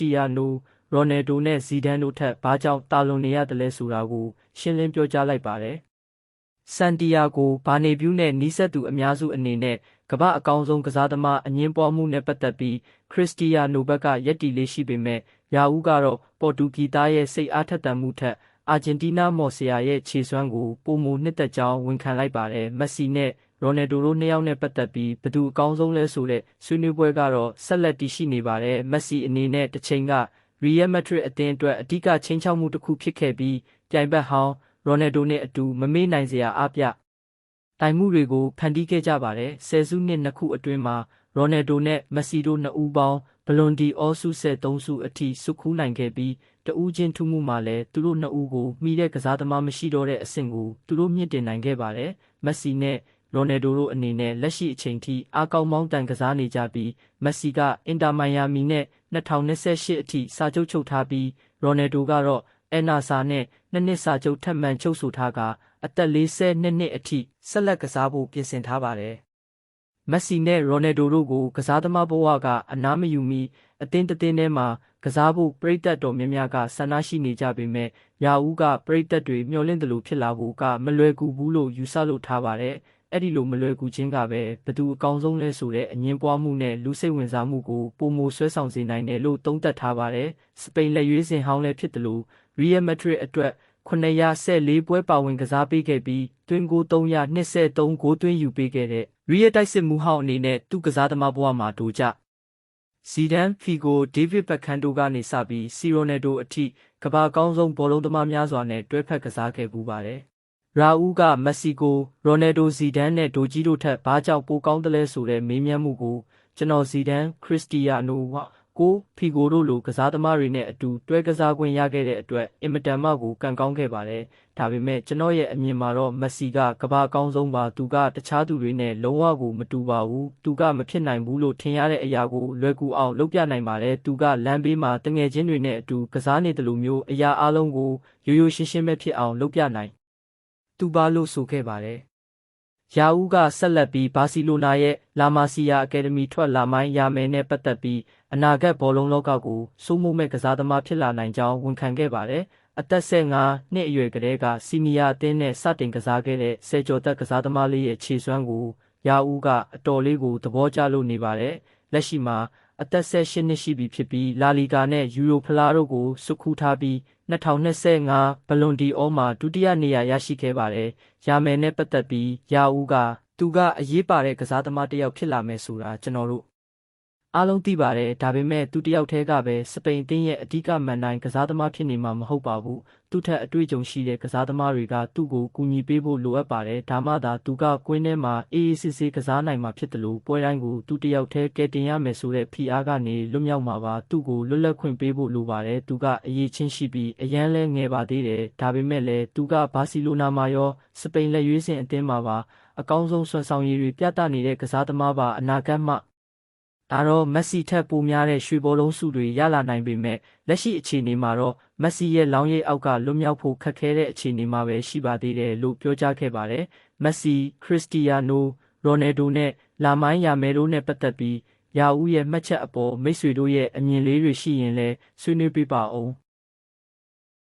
တီယာနို ရိုနယ်ဒိုနဲ့ဇီဒန်တို့ထက်ဘာကြောင့်တာလွန်နေရတယ်လဲဆိုတာကိုရှင်းလင်းပြောကြားလိုက်ပါတယ်။ဆန်တီယာဂို ဘာနေဗျူးနဲ့နီးစပ်သူအများစုအနေနဲ့ကမ္ဘာအကောင်းဆုံးကစားသမားအငင်းပွားမှုနဲ့ပတ်သက်ပြီးခရစ္စတီယာနိုဘက်ကယက်တီလေးရှိပေမဲ့ရာဦးကတော့ပေါ်တူဂီသားရဲ့စိတ်အားထက်သန်မှုထက်အာဂျင်တီးနားမော်ဆီယာရဲ့ခြေစွမ်းကိုပိုမိုနှစ်သက်ကြောင်းဝန်ခံလိုက်ပါတယ်။မက်ဆီနဲ့ရိုနယ်ဒိုတို့နှစ်ယောက်နဲ့ပတ်သက်ပြီးဘယ်သူအကောင်းဆုံးလဲဆိုတဲ့ဆွေးနွေးပွဲကတော့ဆက်လက်တည်ရှိနေပါတယ်။မက်ဆီအနေနဲ့တစ်ချိန်ကရီယယ်မက်ဒရစ်အသင်းအတွက်အဓိကချိန်ချောက်မှုတစ်ခုဖြစ်ခဲ့ပြီးပြိုင်ဘက်ဟောင်းရိုနယ်ဒိုနဲ့အတူမမေ့နိုင်စရာအားပြတိုင်မှုတွေကိုဖန်တီးခဲ့ကြပါတယ်။ဆယ်စုနှစ်နှစ်ခုအတွင်းမှာရိုနယ်ဒိုနဲ့မက်ဆီတို့နှစ်ဦးပေါင်းဘလွန်ဒီအောစု73စုအထိစုခူးနိုင်ခဲ့ပြီးတဦးချင်းထူးမှုမှာလည်းသူတို့နှစ်ဦးကိုမှီတဲ့ကစားသမားမရှိတော့တဲ့အဆင့်ကိုသူတို့မြင့်တင်နိုင်ခဲ့ပါတယ်။မက်ဆီနဲ့ရိုနယ်ဒိုတို့အနေနဲ့လက်ရှိအချိန်ထိအားကောင်းမောင်းတန်ကစားနေကြပြီးမက်ဆီကအင်တာမိုင်ယာမီနဲ့2028အထိစာချုပ်ချုပ်ထားပြီးရိုနယ်ဒိုကတော့အယ်နာဆာနဲ့2နှစ်စာချုပ်ထပ်မံချုပ်ဆိုထားကအသက်42နှစ်အထိဆက်လက်ကစားဖို့ပြင်ဆင်ထားပါတယ်။မက်ဆီနဲ့ရိုနယ်ဒိုတို့ကိုကစားသမားဘဝကအနားမယူမီအသင်းတစ်သင်းထဲမှာကစားဖို့ပရိသတ်တော်များများကဆန္ဒရှိနေကြပေမဲ့ရာဦးကပရိသတ်တွေမျှော်လင့်သလိုဖြစ်လာဖို့ကမလွယ်ကူဘူးလို့ယူဆလို့ထားပါတယ်။အဲ့ဒီလိုမလွယ်ကူခြင်းကပဲဘသူအကောင်းဆုံးလဲဆိုတဲ့အငင်းပွားမှုနဲ့လူစိတ်ဝင်စားမှုကိုပုံမဆွဲဆောင်စေနိုင်တယ်လို့သုံးသပ်ထားပါတယ်။စပိန်လက်ရွေးစင်ဟောင်းလည်းဖြစ်တယ်လို့ရီယယ်မက်ဒရစ်အတွက်914ပွဲပါဝင်ကစားပေးခဲ့ပြီးတွင်းကို323ဂိုးသွင်းယူပေးခဲ့တဲ့ရီယယ်တိုက်စစ်မှုဟောင်းအနေနဲ့သူ့ကစားသမားဘဝမှာဒိုကြဇီဒန်ဖီဂိုဒေးဗစ်ဘက်ခန်တို့ကနေစပြီးစီရိုနယ်ဒိုအထိကမ္ဘာအကောင်းဆုံးဘောလုံးသမားများစွာနဲ့တွဲဖက်ကစားခဲ့ပူပါတယ်။ရာဦးကမက်ဆီကိုရိုနယ်ဒိုဇီဒန်နဲ့ဒိုကြီးတို့ထက်ဘာကြောင့်ပိုကောင်းတယ်လဲဆိုတဲ့မေးမြန်းမှုကိုကျွန်တော်ဇီဒန်ခရစ္စတီယာနိုကိုဖီဂိုတို့လိုကစားသမားတွေနဲ့အတူတွဲကစားခွင့်ရခဲ့တဲ့အတွက်အင်မတန်မှကိုကံကောင်းခဲ့ပါတယ်။ဒါပေမဲ့ကျွန်တော်ရဲ့အမြင်မှာတော့မက်ဆီကကမ္ဘာအကောင်းဆုံးပါသူကတခြားသူတွေနဲ့လုံးဝကိုမတူပါဘူး။သူကမဖြစ်နိုင်ဘူးလို့ထင်ရတဲ့အရာကိုလွယ်ကူအောင်လုပ်ပြနိုင်ပါတယ်။သူကလမ်းဘေးမှာတငယ်ချင်းတွေနဲ့အတူကစားနေတယ်လို့မျိုးအရာအလုံးကိုရိုးရိုးရှင်းရှင်းပဲဖြစ်အောင်လုပ်ပြနိုင်သူပါလို့ဆိုခဲ့ပါတယ်။ရာဦးကဆက်လက်ပြီးဘာစီလိုနာရဲ့လာမာစီယာအကယ်ဒမီထွက်လာမိုင်းရမယ်နဲ့ပတ်သက်ပြီးအနာဂတ်ဘောလုံးလောကကိုစိုးမိုးမဲ့ကစားသမားဖြစ်လာနိုင်ကြောင်းဝန်ခံခဲ့ပါတယ်။အသက်15နှစ်အရွယ်ကလေးကစီနီယာအသင်းနဲ့စတင်ကစားခဲ့တဲ့ဆယ်ကျော်သက်ကစားသမားလေးရဲ့ခြေစွမ်းကိုရာဦးကအတော်လေးကိုသဘောကျလို့နေပါတယ်။လက်ရှိမှာအသက်18နှစ်ရှိပြီဖြစ်ပြီးလာလီဂါနဲ့ယူရိုဖလားတို့ကိုစုခူးထားပြီး2025ဘလွန်ဒီအောမှာဒုတိယနေရာရရှိခဲ့ပါတယ်။ရာမယ်နဲ့ပတ်သက်ပြီးရာဦးကသူကအရေးပါတဲ့ကစားသမားတစ်ယောက်ဖြစ်လာမယ်ဆိုတာကျွန်တော်တို့အားလုံးသိပါတယ်ဒါပေမဲ့သူတယောက်တည်းကပဲစပိန်အသင်းရဲ့အဓိကမန်တိုင်းကစားသမားဖြစ်နေမှာမဟုတ်ပါဘူးသူထက်အတွေ့အကြုံရှိတဲ့ကစားသမားတွေကသူ့ကိုကူညီပေးဖို့လိုအပ်ပါတယ်ဒါမှသာသူကကွင်းထဲမှာအေးအေးဆေးဆေးကစားနိုင်မှာဖြစ်တယ်လို့ပွဲတိုင်းကိုသူတယောက်တည်းကယ်တင်ရမယ်ဆိုတဲ့ဖိအားကနေလွတ်မြောက်မှာပါသူ့ကိုလွတ်လပ်ခွင့်ပေးဖို့လိုပါတယ်သူကအရေးချင်းရှိပြီးအရန်လဲငယ်ပါသေးတယ်ဒါပေမဲ့လည်းသူကဘာစီလိုနာမှာရောစပိန်လက်ရွေးစင်အသင်းမှာပါအကောင်းဆုံးဆွမ်းဆောင်ရည်တွေပြသနေတဲ့ကစားသမားပါအနာဂတ်မှာဒါတော့မက်ဆီထက်ပိုများတဲ့ရွှေဘောလုံးဆုတွေရလာနိုင်ပေမဲ့လက်ရှိအခြေအနေမှာတော့မက်ဆီရဲ့လောင်းရိပ်အောက်ကလွတ်မြောက်ဖို့ခက်ခဲတဲ့အခြေအနေမှာပဲရှိပါသေးတယ်လို့ပြောကြားခဲ့ပါတယ်။မက်ဆီခရစ္စတီယာနိုရိုနယ်ဒိုနဲ့လာမိုင်းယာမယ်တို့နဲ့ပတ်သက်ပြီးရာဦးရဲ့မှတ်ချက်အပေါ်မိတ်ဆွေတို့ရဲ့အမြင်လေးတွေရှိရင်လည်းဆွေးနွေးပြပါအောင်။